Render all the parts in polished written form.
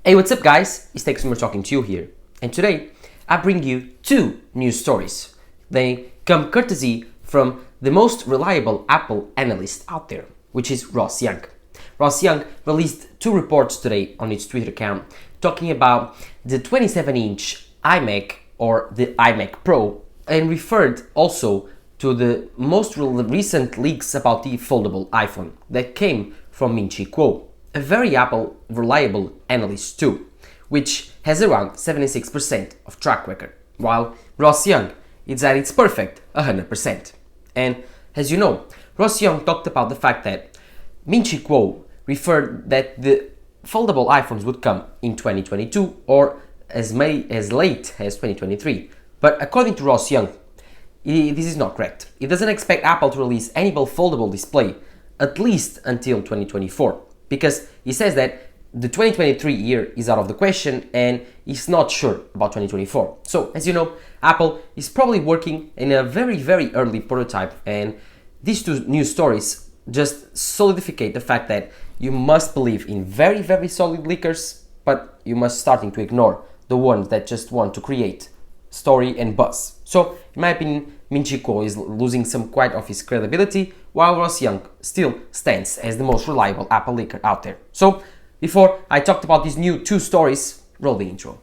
Hey, what's up guys? It's Texumer talking to you here. And today, I bring you two news stories. They come courtesy from the most reliable Apple analyst out there, which is Ross Young. Ross Young released two reports today on its Twitter account talking about the 27-inch iMac or the iMac Pro and referred also to the most recent leaks about the foldable iPhone that came from Min-Chi Kuo, a very Apple reliable analyst too, which has around 76% of track record, while Ross Young is at its perfect 100%. And as you know, Ross Young talked about the fact that Min-Chi Kuo referred that the foldable iPhones would come in 2022 or as late as 2023. But according to Ross Young, this is not correct. He doesn't expect Apple to release any foldable display at least until 2024, because he says that the 2023 year is out of the question and he's not sure about 2024. So, as you know, Apple is probably working in a very, very early prototype, and these two news stories just solidify the fact that you must believe in very, very solid leakers, but you must starting to ignore the ones that just want to create story and buzz. So, in my opinion, Min-Chi Kuo is losing some quite of his credibility, while Ross Young still stands as the most reliable Apple leaker out there. So, before I talked about these new two stories, roll the intro.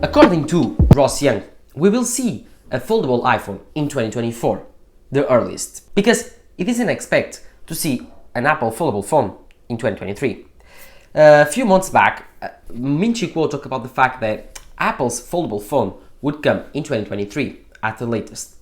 According to Ross Young, we will see a foldable iPhone in 2024, the earliest, because he doesn't expect to see an Apple foldable phone in 2023. A few months back, Min-Chi Kuo talked about the fact that Apple's foldable phone would come in 2023 at the latest.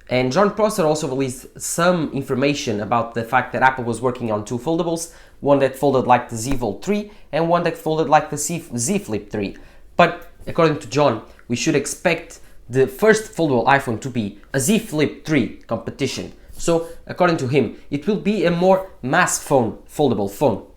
And John Prosser also released some information about the fact that Apple was working on two foldables, one that folded like the Z Fold 3 and one that folded like the Z Flip 3. But according to John, we should expect the first foldable iPhone to be a Z Flip 3 competition. So according to him, it will be a more mass phone, foldable phone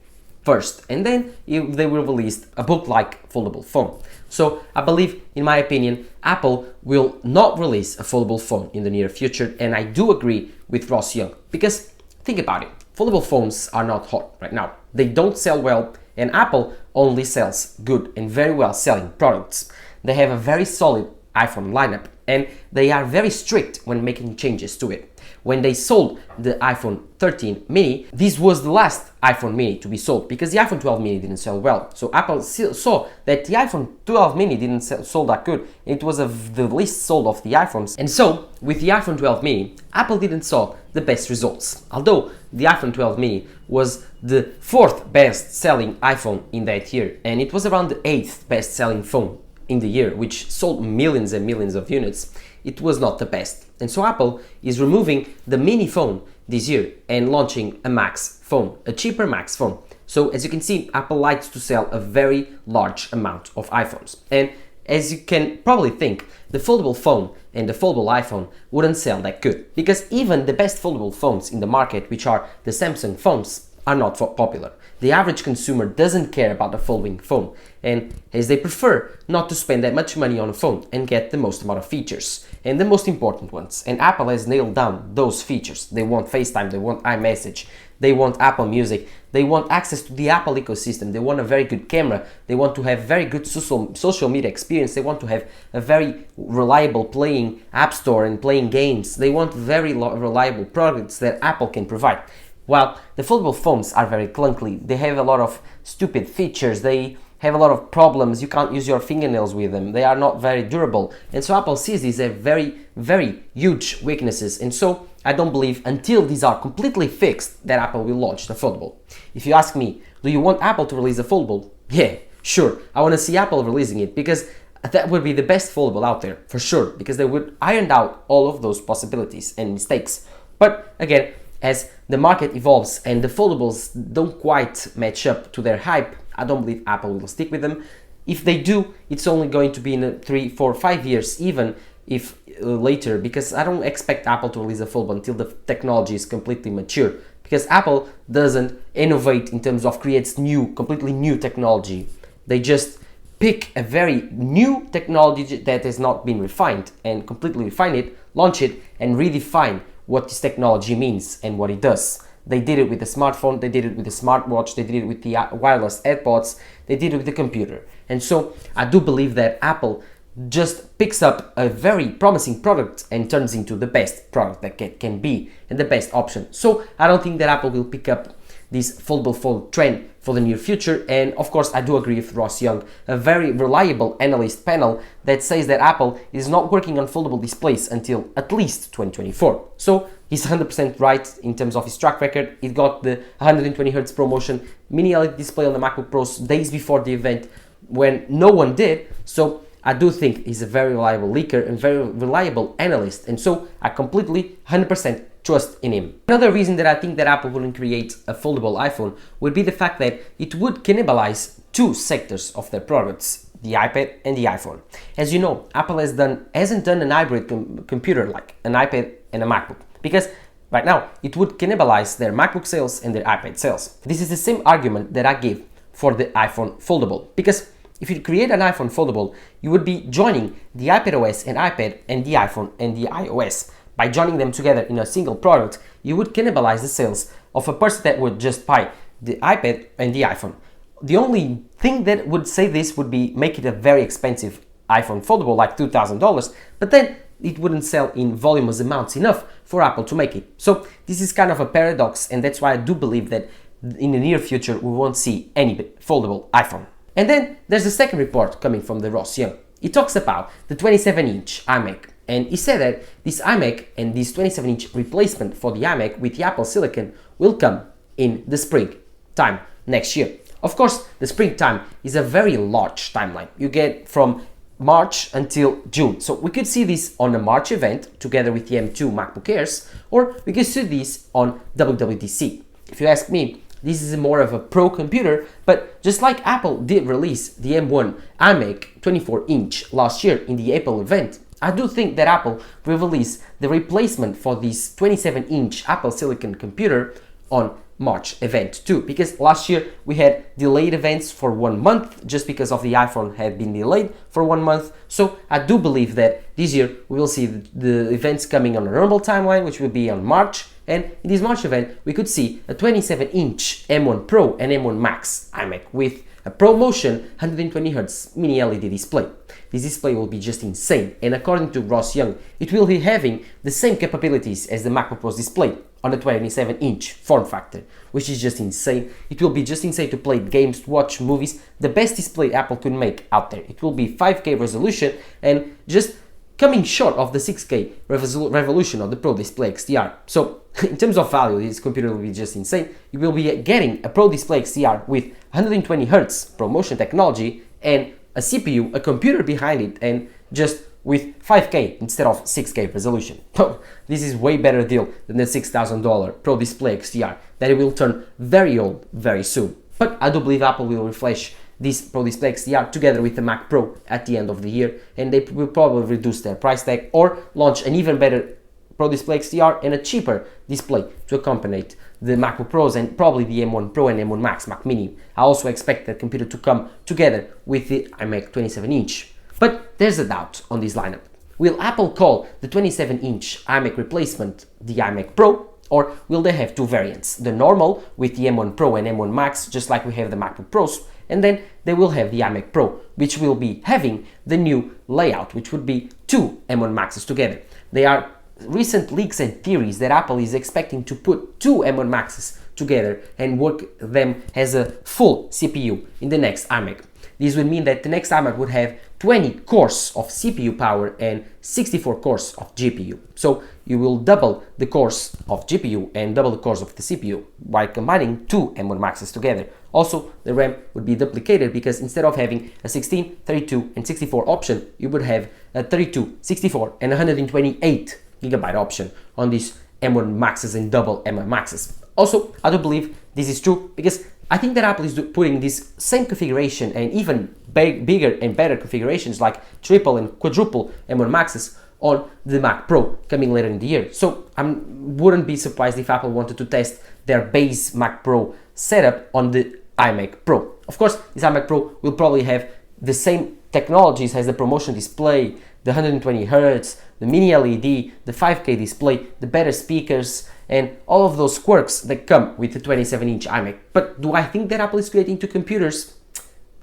first, and then they will release a book-like foldable phone. So I believe, in my opinion, Apple will not release a foldable phone in the near future, and I do agree with Ross Young, because think about it, foldable phones are not hot right now. They don't sell well, and Apple only sells good and very well selling products. They have a very solid iPhone lineup, and they are very strict when making changes to it. When they sold the iPhone 13 mini, this was the last iPhone mini to be sold, because the iPhone 12 mini didn't sell well. So Apple saw that the iPhone 12 mini didn't sell that good. It was the least sold of the iPhones. And so with the iPhone 12 mini, Apple didn't saw the best results. Although the iPhone 12 mini was the fourth best selling iPhone in that year, and it was around the eighth best selling phone in the year, which sold millions and millions of units, it was not the best. And so Apple is removing the mini phone this year and launching a Max phone, a cheaper Max phone. So as you can see, Apple likes to sell a very large amount of iPhones. And as you can probably think, the foldable phone and the foldable iPhone wouldn't sell that good, because even the best foldable phones in the market, which are the Samsung phones, are not popular. The average consumer doesn't care about the folding phone, and as they prefer not to spend that much money on a phone and get the most amount of features, and the most important ones. And Apple has nailed down those features. They want FaceTime, they want iMessage, they want Apple Music, they want access to the Apple ecosystem, they want a very good camera, they want to have very good social media experience, they want to have a very reliable playing app store and playing games, they want very reliable products that Apple can provide. While the foldable phones are very clunky, they have a lot of stupid features, they have a lot of problems, you can't use your fingernails with them, they are not very durable. And so Apple sees these as very, very huge weaknesses. And so I don't believe until these are completely fixed that Apple will launch the foldable. If you ask me, do you want Apple to release a foldable? Yeah, sure. I want to see Apple releasing it, because that would be the best foldable out there, for sure, because they would iron out all of those possibilities and mistakes. But again, as the market evolves and the foldables don't quite match up to their hype, I don't believe Apple will stick with them. If they do, it's only going to be in 3, 4, 5 years, even if later, because I don't expect Apple to release a foldable until the technology is completely mature, because Apple doesn't innovate in terms of creates completely new technology. They just pick a very new technology that has not been refined and completely refine it, launch it, and redefine what this technology means and what it does. They did it with the smartphone, they did it with the smartwatch, they did it with the wireless AirPods, they did it with the computer. And so I do believe that Apple just picks up a very promising product and turns into the best product that can be and the best option. So I don't think that Apple will pick up this foldable phone trend for the near future. And of course, I do agree with Ross Young, a very reliable analyst panel that says that Apple is not working on foldable displays until at least 2024. So he's 100% right in terms of his track record. It got the 120Hz ProMotion mini LED display on the MacBook Pros days before the event when no one did. So I do think he's a very reliable leaker and very reliable analyst. And so I completely 100% trust in him. Another reason that I think that Apple wouldn't create a foldable iPhone would be the fact that it would cannibalize two sectors of their products, the iPad and the iPhone. As you know, Apple hasn't done an hybrid computer like an iPad and a MacBook, because right now it would cannibalize their MacBook sales and their iPad sales. This is the same argument that I gave for the iPhone foldable, because if you create an iPhone foldable, you would be joining the iPadOS and iPad and the iPhone and the iOS. By joining them together in a single product, you would cannibalize the sales of a person that would just buy the iPad and the iPhone. The only thing that would say this would be make it a very expensive iPhone foldable, like $2,000, but then it wouldn't sell in voluminous amounts enough for Apple to make it. So this is kind of a paradox, and that's why I do believe that in the near future we won't see any foldable iPhone. And then there's the second report coming from the Ross Young. He talks about the 27-inch iMac. And he said that this iMac and this 27-inch replacement for the iMac with the Apple Silicon will come in the springtime next year. Of course, the springtime is a very large timeline. You get from March until June. So we could see this on the March event together with the M2 MacBook Airs, or we could see this on WWDC. If you ask me, this is more of a pro computer, but just like Apple did release the M1 iMac 24-inch last year in the Apple event, I do think that Apple will release the replacement for this 27-inch Apple Silicon computer on March event too, because last year we had delayed events for 1 month just because of the iPhone had been delayed for 1 month. So I do believe that this year we will see the events coming on a normal timeline, which will be on March. And in this March event, we could see a 27-inch M1 Pro and M1 Max iMac with a ProMotion 120Hz mini LED display. This display will be just insane, and according to Ross Young, it will be having the same capabilities as the MacBook Pro's display on a 27-inch form factor, which is just insane. It will be just insane to play games, to watch movies, the best display Apple could make out there. It will be 5K resolution and just coming short of the 6K revolution of the Pro Display XDR. So in terms of value, this computer will be just insane. You will be getting a Pro Display XDR with 120Hz ProMotion technology and a CPU, a computer behind it, and just with 5K instead of 6K resolution. So this is way better deal than the $6,000 Pro Display XDR that it will turn very old very soon. But I do believe Apple will refresh this Pro Display XDR together with the Mac Pro at the end of the year, and they will probably reduce their price tag or launch an even better Pro Display XDR and a cheaper display to accompany the MacBook Pros and probably the M1 Pro and M1 Max Mac Mini. I also expect that computer to come together with the iMac 27-inch. But there's a doubt on this lineup. Will Apple call the 27-inch iMac replacement the iMac Pro, or will they have two variants? The normal with the M1 Pro and M1 Max, just like we have the MacBook Pros, and then they will have the iMac Pro, which will be having the new layout, which would be two M1 Maxes together. There are recent leaks and theories that Apple is expecting to put two M1 Maxes together and work them as a full CPU in the next iMac. This would mean that the next iMac would have 20 cores of CPU power and 64 cores of GPU. So you will double the cores of GPU and double the cores of the CPU by combining two M1 Maxes together. Also, the RAM would be duplicated because instead of having a 16, 32 and 64 option, you would have a 32, 64 and 128 gigabyte option on these M1 Maxes and double M1 Maxes. Also, I do believe this is true because I think that Apple is putting this same configuration and even bigger and better configurations like triple and quadruple M1 Maxes on the Mac Pro coming later in the year. So I wouldn't be surprised if Apple wanted to test their base Mac Pro setup on the iMac Pro. Of course, this iMac Pro will probably have the same technologies as the promotion display, the 120 Hz, the mini LED, the 5K display, the better speakers, and all of those quirks that come with the 27-inch iMac. But do I think that Apple is creating two computers?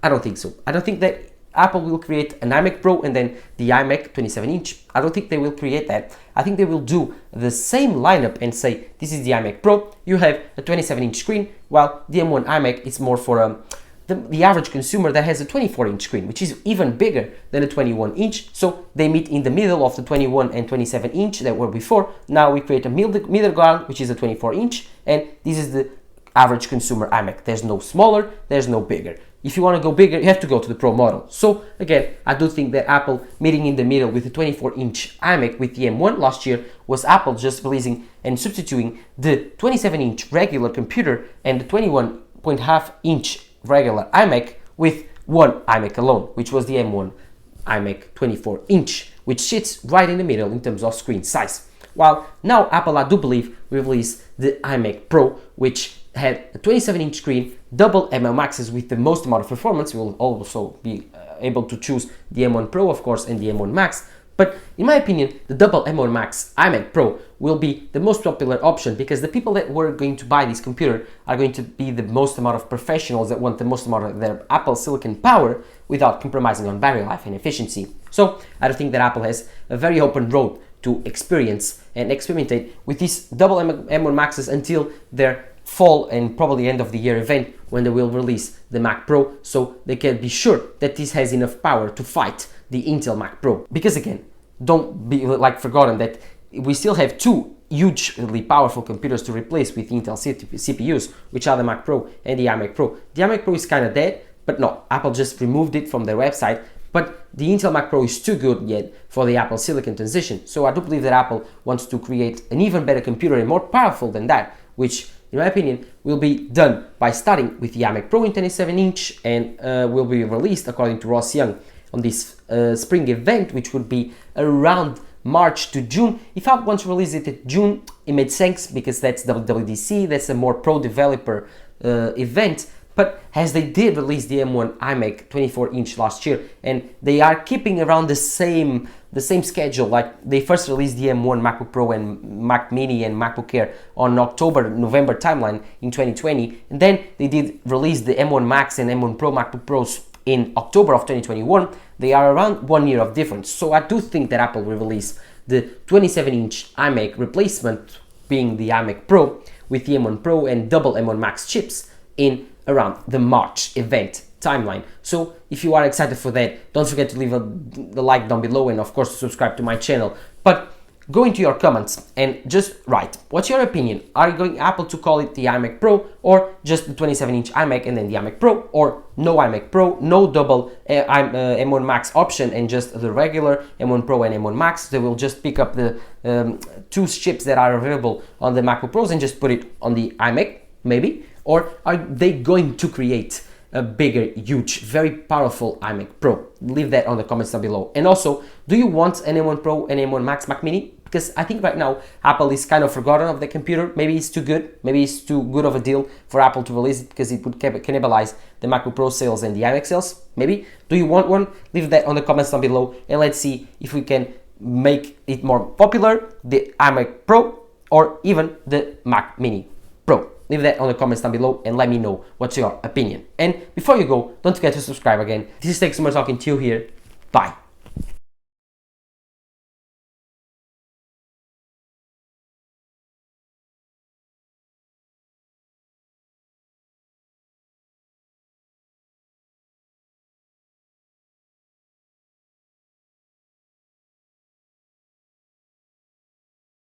I don't think so. I don't think that Apple will create an iMac Pro and then the iMac 27-inch. I don't think they will create that. I think they will do the same lineup and say, this is the iMac Pro, you have a 27-inch screen, while the M1 iMac is more for the average consumer that has a 24-inch screen, which is even bigger than a 21-inch. So they meet in the middle of the 21 and 27-inch that were before. Now we create a middle ground, which is a 24-inch, and this is the average consumer iMac. There's no smaller, there's no bigger. If you want to go bigger, you have to go to the Pro model. So again, I do think that Apple meeting in the middle with the 24-inch iMac with the M1 last year was Apple just releasing and substituting the 27-inch regular computer and the 21.5-inch regular iMac with one iMac alone, which was the M1 iMac 24-inch, which sits right in the middle in terms of screen size. While now Apple, I do believe, will release the iMac Pro, which had a 27-inch screen, double M1 Maxes with the most amount of performance. We will also be able to choose the M1 Pro, of course, and the M1 Max. But in my opinion, the double M1 Max iMac Pro will be the most popular option, because the people that were going to buy this computer are going to be the most amount of professionals that want the most amount of their Apple Silicon power without compromising on battery life and efficiency. So I don't think that Apple has a very open road to experience and experimentate with these double M1 Maxes until their fall and probably end of the year event, when they will release the Mac Pro, so they can be sure that this has enough power to fight the Intel Mac Pro. Because again, don't be forgotten that we still have two hugely powerful computers to replace with Intel CPUs, which are the Mac Pro and the iMac Pro. The iMac Pro is kind of dead, but no, Apple just removed it from their website. But the Intel Mac Pro is too good yet for the Apple Silicon transition. So I do believe that Apple wants to create an even better computer and more powerful than that, which in my opinion will be done by starting with the iMac Pro in 27-inch and will be released, according to Ross Young, on this spring event, which would be around March to June. If I want to release it in June, it made sense because that's WWDC, that's a more pro developer event. But as they did release the M1 iMac 24-inch last year, and they are keeping around the same schedule, like they first released the M1 MacBook Pro and Mac Mini and MacBook Air on November timeline in 2020, and then they did release the M1 Max and M1 Pro MacBook Pros in October of 2021. They are around 1 year of difference. So I do think that Apple will release the 27-inch iMac replacement, being the iMac Pro, with the M1 Pro and double M1 Max chips in around the March event timeline. So if you are excited for that, don't forget to leave the like down below, and of course subscribe to my channel. But go into your comments and just write, what's your opinion? Are you going Apple to call it the iMac Pro, or just the 27-inch iMac and then the iMac Pro, or no iMac Pro, no double M1 Max option and just the regular M1 Pro and M1 Max? They will just pick up the two chips that are available on the MacBook Pros and just put it on the iMac, maybe? Or are they going to create a bigger, huge, very powerful iMac Pro? Leave that on the comments down below. And also, do you want an M1 Pro and M1 Max Mac Mini? Because I think right now Apple is kind of forgotten of the computer. Maybe it's too good. Maybe it's too good of a deal for Apple to release it, because it would cannibalize the MacBook Pro sales and the iMac sales. Maybe. Do you want one? Leave that on the comments down below, and let's see if we can make it more popular, the iMac Pro or even the Mac Mini Pro. Leave that on the comments down below and let me know what's your opinion. And before you go, don't forget to subscribe again. This is Tech Summer talking to you here. Bye.